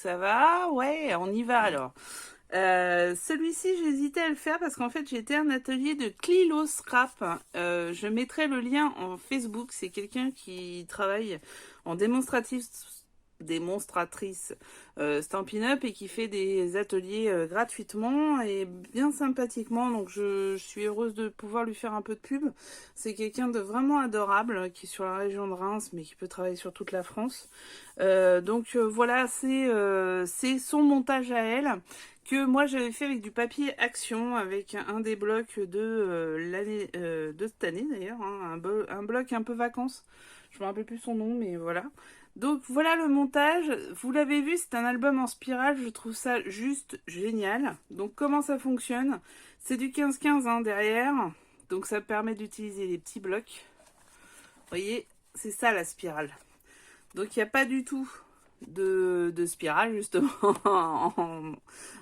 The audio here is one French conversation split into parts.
ça va? Ouais, on y va alors. Celui-ci, j'hésitais à le faire parce qu'en fait, j'étais à un atelier de Clilo Scrap. Je mettrai le lien en Facebook. C'est quelqu'un qui travaille en démonstratrice Stampin' Up et qui fait des ateliers gratuitement et bien sympathiquement. Donc, je suis heureuse de pouvoir lui faire un peu de pub. C'est quelqu'un de vraiment adorable qui est sur la région de Reims, mais qui peut travailler sur toute la France. Voilà, c'est son montage à elle que moi j'avais fait avec du papier Action, avec un des blocs de cette année d'ailleurs, hein, un bloc un peu vacances. Je me rappelle plus son nom, mais voilà. Donc voilà le montage. Vous l'avez vu, c'est un album en spirale. Je trouve ça juste génial. Donc comment ça fonctionne? C'est du 15-15 hein, derrière. Donc ça permet d'utiliser les petits blocs. Vous voyez, c'est ça la spirale. Donc il n'y a pas du tout de spirale justement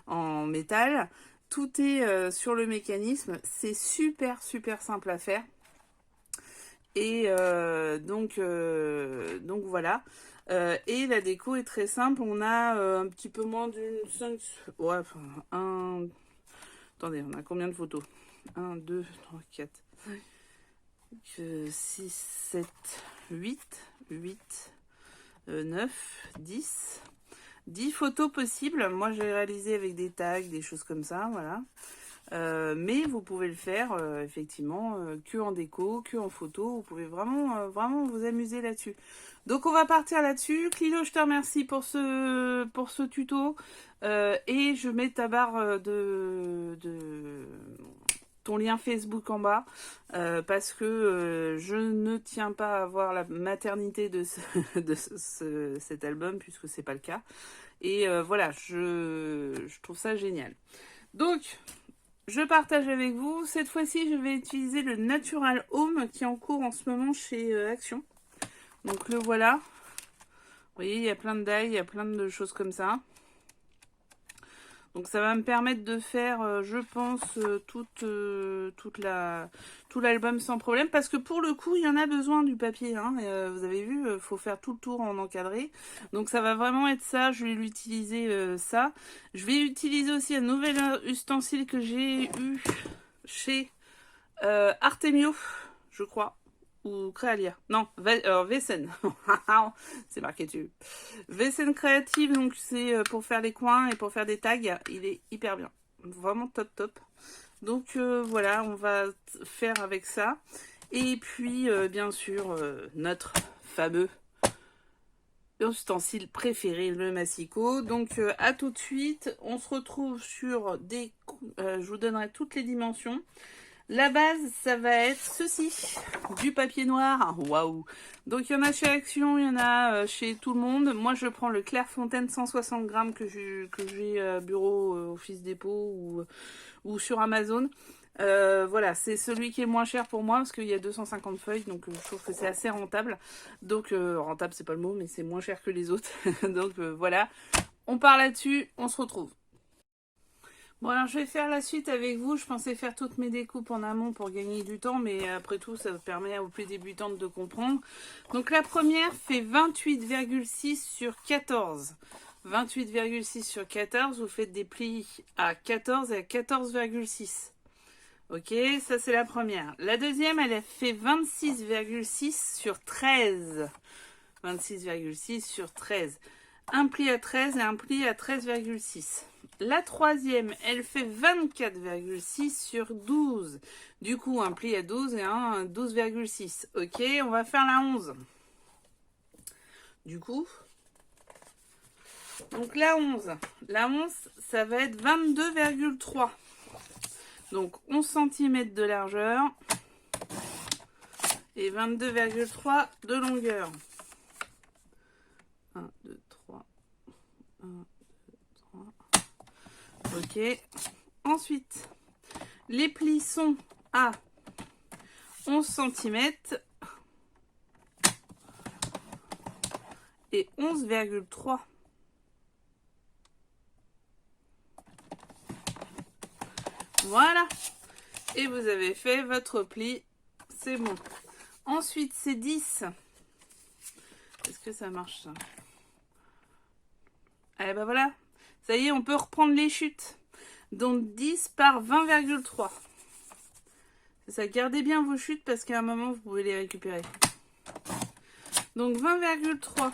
en métal. Tout est sur le mécanisme. C'est super super simple à faire. Et donc voilà. Et la déco est très simple. On a un petit peu moins d'une 5... Ouais, enfin, un... Attendez, on a combien de photos? 1, 2, 3, 4, 6, 7, 8, 9, 10. 10 photos possibles. Moi, j'ai réalisé avec des tags, des choses comme ça, voilà. Mais vous pouvez le faire effectivement que en déco, que en photo. Vous pouvez vraiment vous amuser là-dessus. Donc on va partir là-dessus. Clilo, je te remercie pour ce tuto. Et je mets ta barre de ton lien Facebook en bas parce que je ne tiens pas à voir la maternité de cet album puisque c'est pas le cas. Et voilà, je trouve ça génial. Donc, je partage avec vous. Cette fois-ci, je vais utiliser le Natural Home qui est en cours en ce moment chez Action. Donc le voilà. Vous voyez, il y a plein de die, il y a plein de choses comme ça. Donc ça va me permettre de faire, je pense, tout l'album sans problème. Parce que pour le coup, il y en a besoin du papier. Hein. Vous avez vu, il faut faire tout le tour en encadré. Donc ça va vraiment être ça. Je vais l'utiliser ça. Je vais utiliser aussi un nouvel ustensile que j'ai eu chez Artemio, je crois. Ou Créalia. Non, Vessen. C'est marqué dessus. Vessen Créative, donc c'est pour faire les coins et pour faire des tags. Il est hyper bien. Vraiment top top. Donc voilà, on va faire avec ça. Et puis, bien sûr, notre fameux ustensile préféré, le massicot. Donc à tout de suite. On se retrouve sur des... je vous donnerai toutes les dimensions. La base, ça va être ceci, du papier noir. Waouh! Donc il y en a chez Action, il y en a chez tout le monde. Moi, je prends le Clairefontaine 160 grammes que j'ai bureau, Office Dépôt ou sur Amazon. Voilà, c'est celui qui est le moins cher pour moi parce qu'il y a 250 feuilles, donc je trouve que c'est assez rentable. Donc rentable, c'est pas le mot, mais c'est moins cher que les autres. Donc voilà, on part là-dessus, on se retrouve. Bon alors je vais faire la suite avec vous, je pensais faire toutes mes découpes en amont pour gagner du temps, mais après tout ça permet aux plus débutantes de comprendre. Donc la première fait 28,6 sur 14. 28,6 sur 14, vous faites des plis à 14 et à 14,6. Ok, ça c'est la première. La deuxième, elle a fait 26,6 sur 13. 26,6 sur 13. Un pli à 13 et un pli à 13,6. La troisième, elle fait 24,6 sur 12. Du coup, un pli à 12 et un 12,6. Ok, on va faire la 11. Du coup, donc la 11, ça va être 22,3. Donc 11 cm de largeur et 22,3 de longueur. 1, 2, 3. 1, 2, 3. Ok. Ensuite, les plis sont à 11 cm et 11,3. Voilà. Et vous avez fait votre pli. C'est bon. Ensuite, c'est 10. Est-ce que ça marche ça? Eh ben voilà, ça y est, on peut reprendre les chutes. Donc 10 par 20,3. C'est ça, gardez bien vos chutes parce qu'à un moment, vous pouvez les récupérer. Donc 20,3.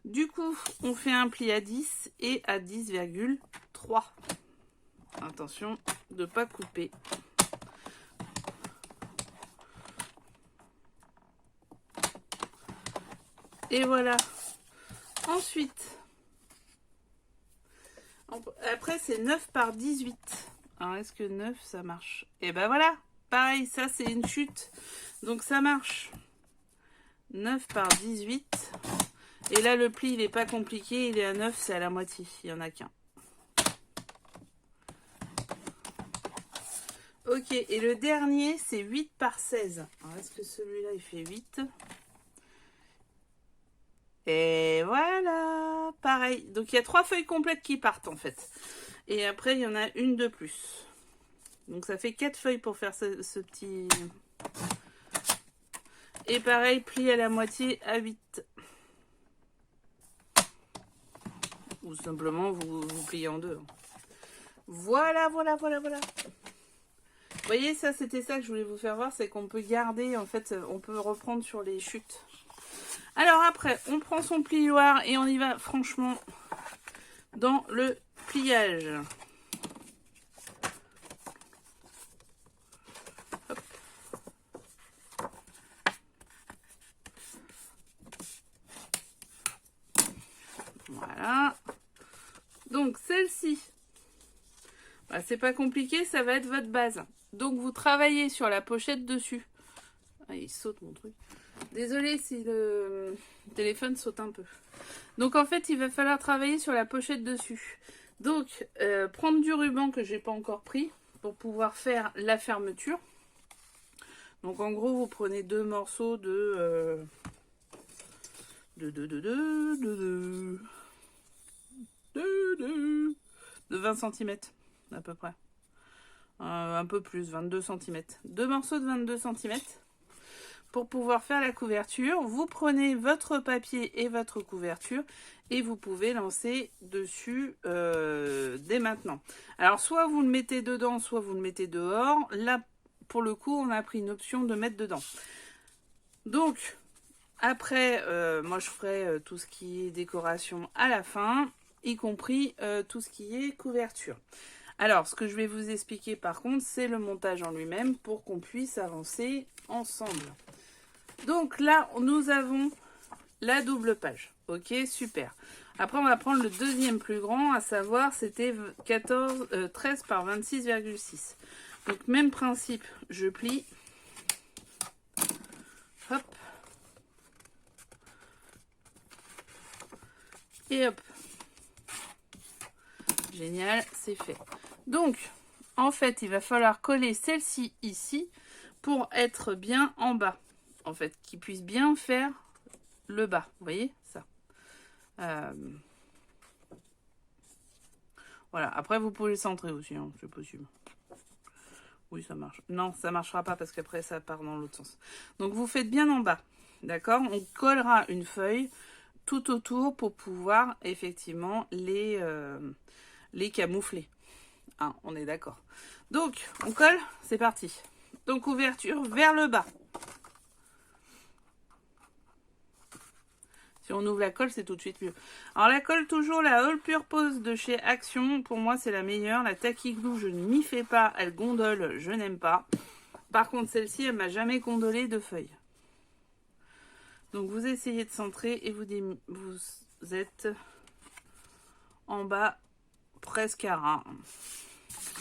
Du coup, on fait un pli à 10 et à 10,3. Attention de ne pas couper. Et voilà. Ensuite, après c'est 9 par 18. Alors est-ce que 9 ça marche? Et ben voilà, pareil, ça c'est une chute. Donc ça marche. 9 par 18. Et là le pli il n'est pas compliqué, il est à 9, c'est à la moitié. Il n'y en a qu'un. Ok, et le dernier c'est 8 par 16. Alors est-ce que celui-là il fait 8? Et voilà, pareil. Donc il y a 3 feuilles complètes qui partent en fait. Et après il y en a une de plus. Donc ça fait 4 feuilles pour faire ce petit... Et pareil, pli à la moitié à 8. Ou simplement vous pliez en deux. Voilà, voilà, voilà, voilà. Vous voyez, ça c'était ça que je voulais vous faire voir, c'est qu'on peut garder, en fait, on peut reprendre sur les chutes. Alors après, on prend son plioir et on y va franchement dans le pliage. Hop. Voilà. Donc celle-ci, bah, c'est pas compliqué, ça va être votre base. Donc vous travaillez sur la pochette dessus. Ah, il saute mon truc. Désolée si le téléphone saute un peu. Donc en fait, il va falloir travailler sur la pochette dessus. Donc, prendre du ruban que j'ai pas encore pris pour pouvoir faire la fermeture. Donc en gros, vous prenez 2 morceaux de 20 cm à peu près. Un peu plus, 22 cm. 2 morceaux de 22 cm. Pour pouvoir faire la couverture, vous prenez votre papier et votre couverture et vous pouvez lancer dessus dès maintenant. Alors soit vous le mettez dedans, soit vous le mettez dehors. Là, pour le coup, on a pris une option de mettre dedans. Donc, après, moi je ferai tout ce qui est décoration à la fin, y compris tout ce qui est couverture. Alors, ce que je vais vous expliquer par contre, c'est le montage en lui-même pour qu'on puisse avancer ensemble. Donc là, nous avons la double page. Ok, super. Après, on va prendre le deuxième plus grand, à savoir, c'était 13 par 26,6. Donc, même principe, je plie. Hop. Et hop. Génial, c'est fait. Donc, en fait, il va falloir coller celle-ci ici pour être bien en bas. En fait, qui puisse bien faire le bas. Vous voyez ça? Voilà. Après, vous pouvez le centrer aussi, hein, c'est possible. Oui, ça marche. Non, ça marchera pas parce qu'après, ça part dans l'autre sens. Donc, vous faites bien en bas. D'accord? On collera une feuille tout autour pour pouvoir effectivement les camoufler. Hein, on est d'accord. Donc, on colle, c'est parti. Donc, ouverture vers le bas. Si on ouvre la colle, c'est tout de suite mieux. Alors, la colle, toujours la All Purpose de chez Action. Pour moi, c'est la meilleure. La Tacky Glue, je ne m'y fais pas. Elle gondole, je n'aime pas. Par contre, celle-ci, elle m'a jamais gondolé de feuilles. Donc, vous essayez de centrer et vous êtes en bas, presque à ras. On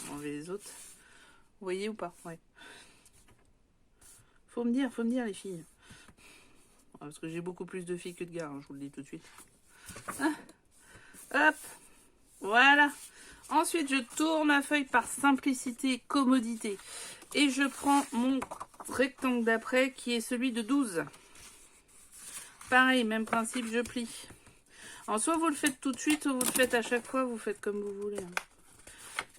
va enlever les autres. Vous voyez ou pas? Ouais. Faut me dire les filles. Parce que j'ai beaucoup plus de filles que de gars, hein, je vous le dis tout de suite. Ah. Hop. Voilà. Ensuite, je tourne ma feuille par simplicité, commodité. Et je prends mon rectangle d'après qui est celui de 12. Pareil, même principe, je plie. Alors, soit vous le faites tout de suite, soit vous le faites à chaque fois, vous faites comme vous voulez.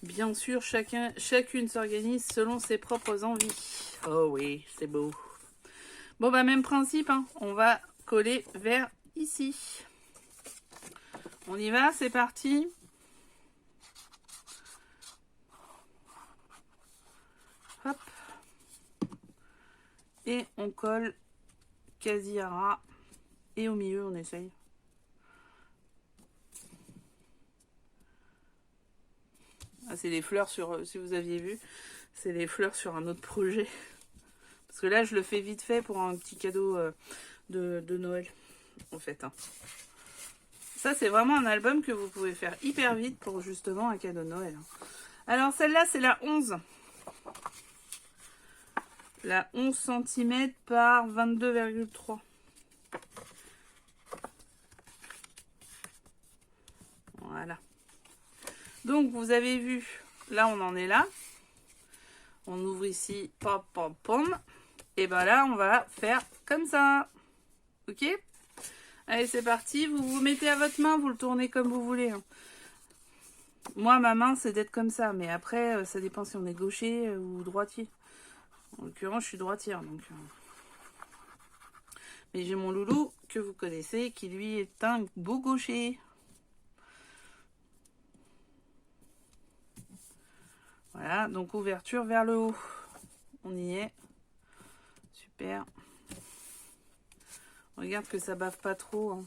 Bien sûr, chacune s'organise selon ses propres envies. Oh oui, c'est beau. Bon, bah même principe, hein. On va coller vers ici. On y va, c'est parti. Hop. Et on colle quasi à ras. Et au milieu, on essaye. Ah, c'est les fleurs sur... si vous aviez vu, c'est les fleurs sur un autre projet. Parce que là, je le fais vite fait pour un petit cadeau de Noël, en fait. Hein. Ça, c'est vraiment un album que vous pouvez faire hyper vite pour justement un cadeau de Noël. Alors, celle-là, c'est la 11. La 11 cm par 22,3. Voilà. Donc, vous avez vu, là, on en est là. On ouvre ici, pom, pom, pom. Et ben là, on va faire comme ça. Ok ? Allez, c'est parti. Vous vous mettez à votre main, vous le tournez comme vous voulez. Hein. Moi, ma main, c'est d'être comme ça. Mais après, ça dépend si on est gaucher ou droitier. En l'occurrence, je suis droitière. Donc, mais j'ai mon loulou, que vous connaissez, qui lui est un beau gaucher. Voilà, donc ouverture vers le haut. On y est. Super. Regarde que ça bave pas trop. Hein.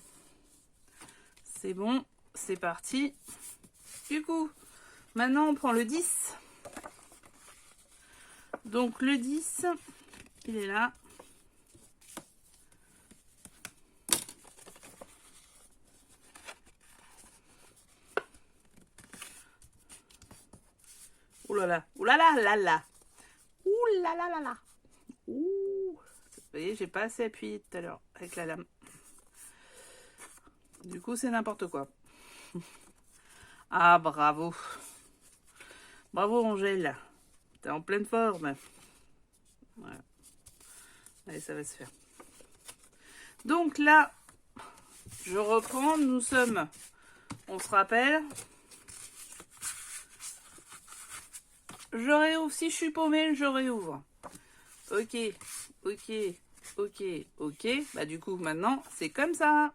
C'est bon, c'est parti. Du coup, maintenant on prend le 10. Donc le 10, il est là. Ouh là là, ouh là là là là. Ouh là là là là. Ouh. Vous voyez, j'ai pas assez appuyé tout à l'heure avec la lame. Du coup, c'est n'importe quoi. Ah, bravo. Bravo, Angèle. T'es en pleine forme. Voilà. Allez, ça va se faire. Donc là, je reprends. Nous sommes, on se rappelle. Je réouvre. Si je suis paumée, je réouvre. Ok, ok, ok, ok. Bah du coup, maintenant, c'est comme ça.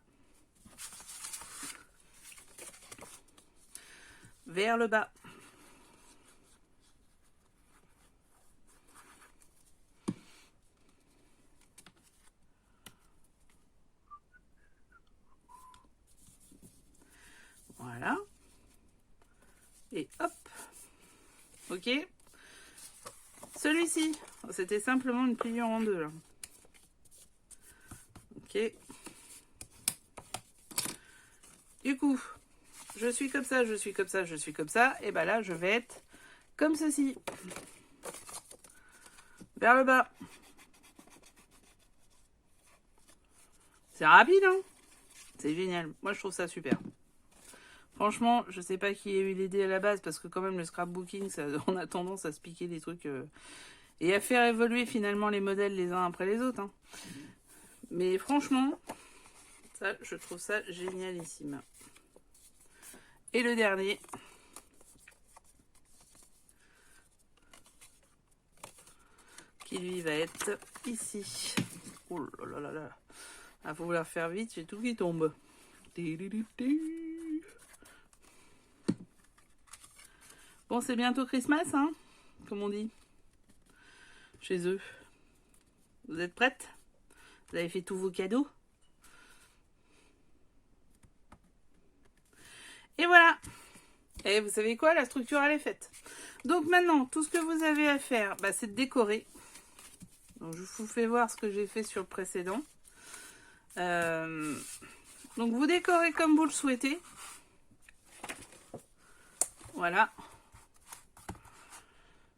Vers le bas. Voilà. Et hop. Ok. Celui-ci, c'était simplement une pliure en deux. Là. Ok. Du coup, je suis comme ça, je suis comme ça, je suis comme ça. Et ben là, je vais être comme ceci. Vers le bas. C'est rapide, hein? C'est génial. Moi, je trouve ça super. Franchement, je sais pas qui a eu l'idée à la base, parce que quand même, le scrapbooking, ça, on a tendance à se piquer des trucs... et à faire évoluer finalement les modèles les uns après les autres. Hein. Mais franchement, ça, je trouve ça génialissime. Et le dernier. Qui lui va être ici. Oh là là là. Il faut vouloir faire vite, j'ai tout qui tombe. Bon, c'est bientôt Christmas, hein, comme on dit. Chez eux. Vous êtes prêtes? Vous avez fait tous vos cadeaux? Et voilà. Et vous savez quoi? La structure, elle est faite. Donc maintenant, tout ce que vous avez à faire, bah, c'est de décorer. Donc, je vous fais voir ce que j'ai fait sur le précédent. Donc vous décorez comme vous le souhaitez. Voilà.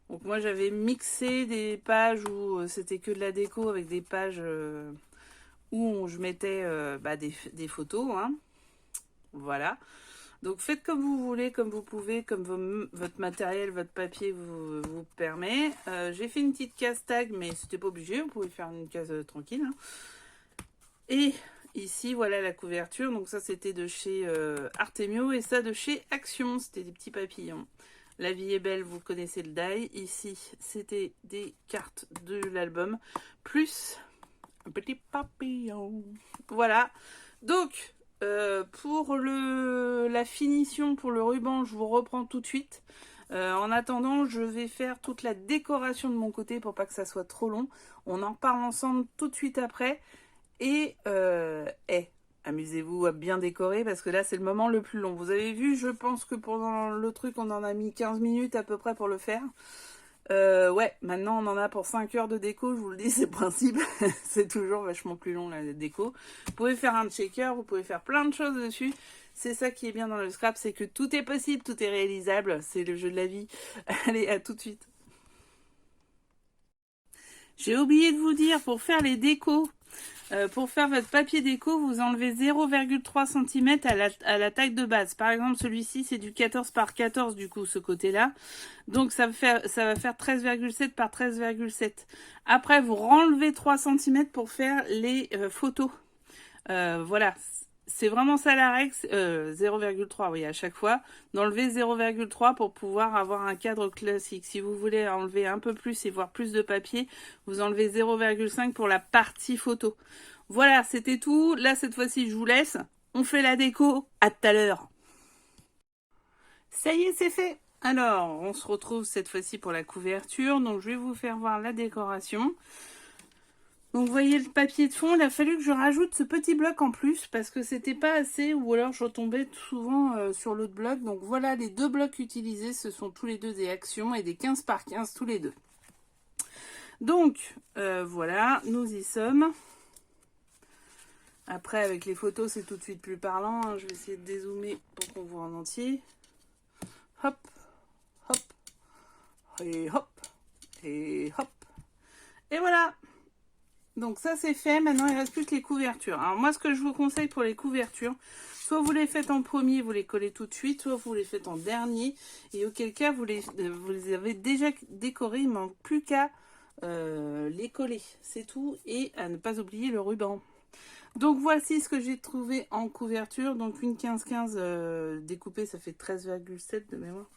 Donc moi j'avais mixé des pages où c'était que de la déco avec des pages où je mettais des photos. Hein. Voilà. Donc faites comme vous voulez, comme vous pouvez, comme votre matériel, votre papier vous permet. J'ai fait une petite case tag, mais c'était pas obligé, vous pouvez faire une case tranquille. Hein. Et ici, voilà la couverture. Donc ça, c'était de chez Artemio et ça de chez Action. C'était des petits papillons. La vie est belle, vous connaissez le die. Ici, c'était des cartes de l'album. Plus un petit papillon. Voilà. Donc, pour la finition, pour le ruban, je vous reprends tout de suite. En attendant, je vais faire toute la décoration de mon côté pour pas que ça soit trop long. On en reparle ensemble tout de suite après. Et amusez-vous à bien décorer parce que là, c'est le moment le plus long. Vous avez vu, je pense que pendant le truc, on en a mis 15 minutes à peu près pour le faire. Ouais, maintenant on en a pour 5 heures de déco, je vous le dis, c'est le principe. C'est toujours vachement plus long la déco. Vous pouvez faire un checker, vous pouvez faire plein de choses dessus. C'est ça qui est bien dans le scrap, c'est que tout est possible, tout est réalisable. C'est le jeu de la vie. Allez, à tout de suite. J'ai oublié de vous dire, pour faire les décos, pour faire votre papier déco, vous enlevez 0,3 cm à la taille de base. Par exemple, celui-ci, c'est du 14 par 14, du coup, ce côté-là. Donc, ça va faire 13,7 par 13,7. Après, vous renlevez 3 cm pour faire les photos. Voilà. C'est vraiment ça la règle, 0,3 oui à chaque fois, d'enlever 0,3 pour pouvoir avoir un cadre classique. Si vous voulez enlever un peu plus et voir plus de papier, vous enlevez 0,5 pour la partie photo. Voilà, c'était tout. Là, cette fois-ci, je vous laisse. On fait la déco. À tout à l'heure. Ça y est, c'est fait. Alors, on se retrouve cette fois-ci pour la couverture. Donc, je vais vous faire voir la décoration. Donc vous voyez le papier de fond, il a fallu que je rajoute ce petit bloc en plus parce que c'était pas assez ou alors je retombais souvent sur l'autre bloc. Donc voilà les deux blocs utilisés, ce sont tous les deux des actions et des 15 par 15 tous les deux. Donc voilà, nous y sommes. Après avec les photos c'est tout de suite plus parlant, hein. Je vais essayer de dézoomer pour qu'on voit en entier. Hop, hop, et hop, et hop. Et voilà. Donc ça c'est fait, maintenant il reste plus que les couvertures. Alors moi ce que je vous conseille pour les couvertures, soit vous les faites en premier, vous les collez tout de suite, soit vous les faites en dernier. Et auquel cas vous les avez déjà décorés, il ne manque plus qu'à les coller. C'est tout, et à ne pas oublier le ruban. Donc voici ce que j'ai trouvé en couverture. Donc une 15-15 découpée, ça fait 13,7 de mémoire.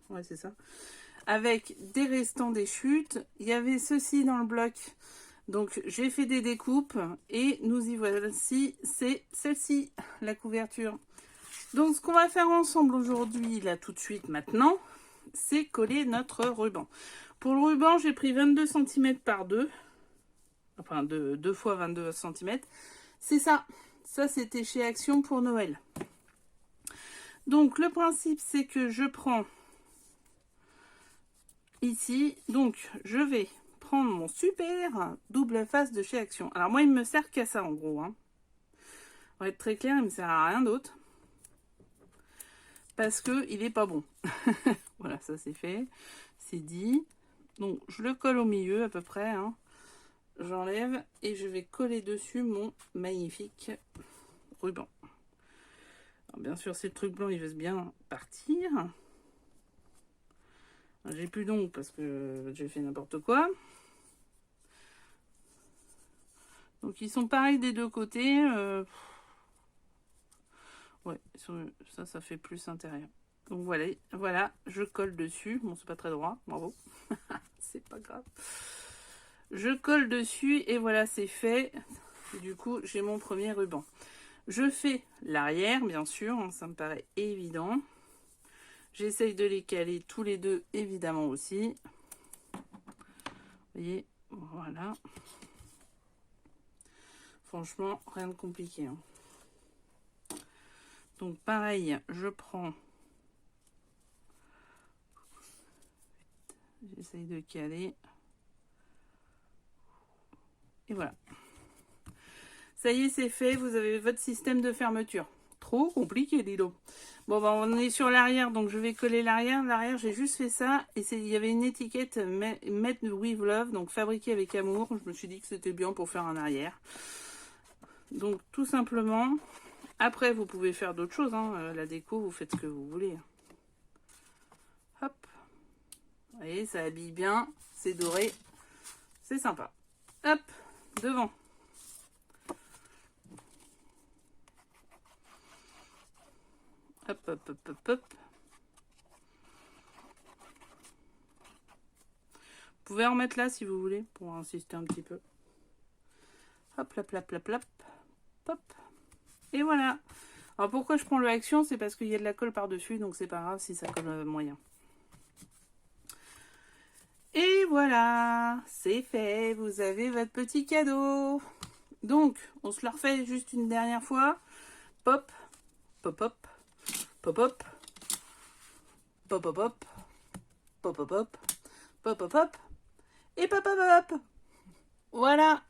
Ouais c'est ça. Avec des restants des chutes. Il y avait ceci dans le bloc. Donc j'ai fait des découpes et nous y voici, c'est celle-ci, la couverture. Donc ce qu'on va faire ensemble aujourd'hui, là tout de suite maintenant, c'est coller notre ruban. Pour le ruban, j'ai pris 22 cm par 2, enfin 2 fois 22 cm. C'est ça, ça c'était chez Action pour Noël. Donc le principe c'est que je prends ici, donc je vais prendre mon super double face de chez Action. Alors moi il me sert qu'à ça en gros, hein. On va être très clair, il me sert à rien d'autre parce que il est pas bon. Voilà, ça c'est fait, c'est dit. Donc je le colle au milieu à peu près, hein. J'enlève et je vais coller dessus mon magnifique ruban. Alors, bien sûr, si le truc blanc il veut bien partir. J'ai plus d'ongles parce que j'ai fait n'importe quoi. Donc ils sont pareils des deux côtés. Ouais, ça fait plus intérieur. Donc voilà, je colle dessus. Bon, c'est pas très droit, bravo. C'est pas grave. Je colle dessus et voilà, c'est fait. Du coup, j'ai mon premier ruban. Je fais l'arrière, bien sûr, hein, ça me paraît évident. J'essaye de les caler tous les deux, évidemment aussi. Vous voyez, voilà. Franchement, rien de compliqué, hein. Donc pareil, je prends, j'essaye de caler, et voilà. Ça y est, c'est fait, vous avez votre système de fermeture. Trop compliqué, dis donc. Bon, bah, on est sur l'arrière, donc je vais coller l'arrière. L'arrière, j'ai juste fait ça, et il y avait une étiquette Made with Love, donc fabriqué avec amour. Je me suis dit que c'était bien pour faire un arrière. Donc tout simplement, après vous pouvez faire d'autres choses, hein. La déco, vous faites ce que vous voulez. Hop. Vous voyez, ça habille bien, c'est doré, c'est sympa. Hop, devant. Hop, hop, hop, hop, hop. Vous pouvez en mettre là si vous voulez, pour insister un petit peu. Hop, hop, hop, hop, hop, hop. Et voilà. Alors pourquoi je prends le Action? C'est parce qu'il y a de la colle par-dessus, donc c'est pas grave si ça colle moyen. Et voilà, c'est fait, vous avez votre petit cadeau. Donc, on se le refait juste une dernière fois. Pop, pop, pop, pop, pop, pop, pop, pop, pop, pop, pop, pop, pop, pop, et pop, pop, pop. Voilà,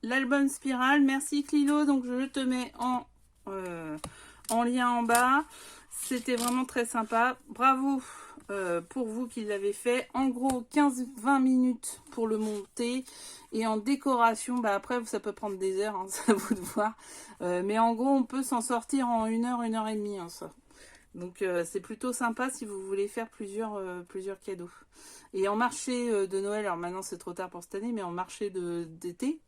l'album Spirale. Merci Clilo, donc je te mets en lien en bas. C'était vraiment très sympa. Bravo pour vous qui l'avez fait. En gros, 15-20 minutes pour le monter. Et en décoration, bah après, ça peut prendre des heures, hein, c'est à vous de voir. Mais en gros, on peut s'en sortir en 1 heure et demie. Hein, ça. Donc, c'est plutôt sympa si vous voulez faire plusieurs cadeaux. Et en marché de Noël, alors maintenant c'est trop tard pour cette année, mais en marché d'été,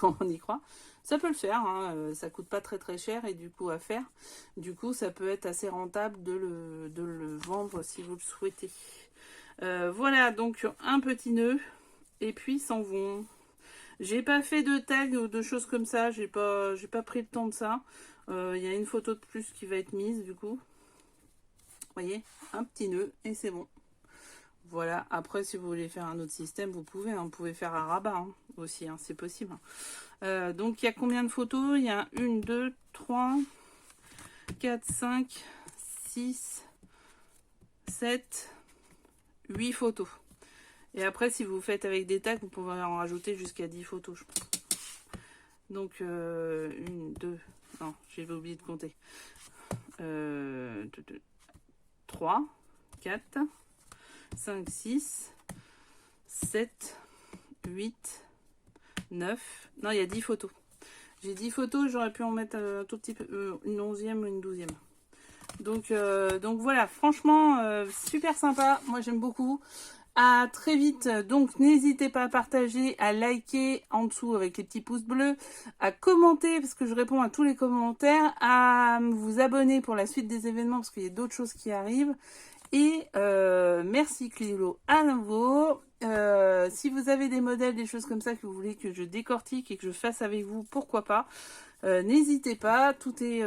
on y croit, ça peut le faire, hein, ça coûte pas très très cher et du coup à faire. Du coup ça peut être assez rentable de le vendre si vous le souhaitez. Voilà, donc un petit nœud et puis ils s'en vont. J'ai pas fait de tag ou de choses comme ça, j'ai pas pris le temps de ça. Il y a une photo de plus qui va être mise du coup. Vous voyez, un petit nœud et c'est bon. Voilà, après si vous voulez faire un autre système, vous pouvez, hein. Vous pouvez faire un rabat hein, aussi, hein, c'est possible. Donc il y a combien de photos? Il y a 1, 2, 3, 4, 5, 6, 7, 8 photos. Et après si vous faites avec des tags, vous pouvez en rajouter jusqu'à 10 photos, je pense. Donc 1, 2, non, j'ai oublié de compter. 2, 3, 4, 5, 6, 7, 8, 9. Non, il y a 10 photos. J'ai 10 photos, j'aurais pu en mettre un tout petit peu, une 11e ou une 12e. Donc voilà, franchement, super sympa. Moi, j'aime beaucoup. À très vite. Donc, n'hésitez pas à partager, à liker en dessous avec les petits pouces bleus, à commenter parce que je réponds à tous les commentaires, à vous abonner pour la suite des événements parce qu'il y a d'autres choses qui arrivent. Et merci Clilo à nouveau. Si vous avez des modèles, des choses comme ça que vous voulez que je décortique et que je fasse avec vous, pourquoi pas. N'hésitez pas, tout est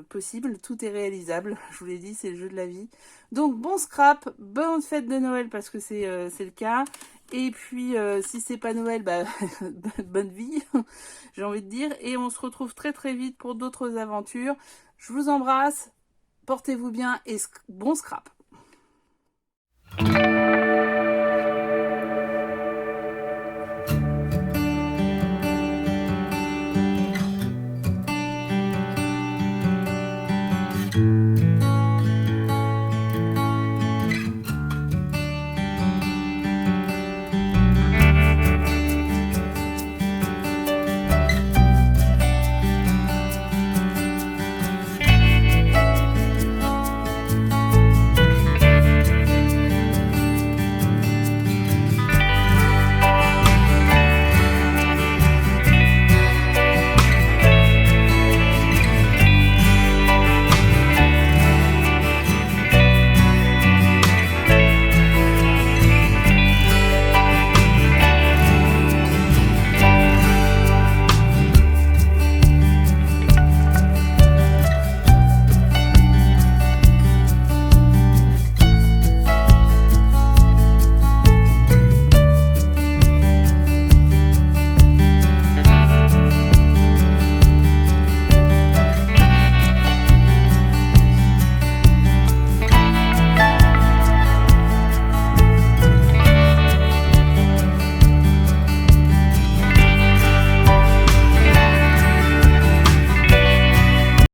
possible, tout est réalisable. Je vous l'ai dit, c'est le jeu de la vie. Donc bon scrap, bonne fête de Noël parce que c'est le cas. Et puis si c'est pas Noël, bah bonne vie, j'ai envie de dire. Et on se retrouve très très vite pour d'autres aventures. Je vous embrasse, portez-vous bien et bon scrap.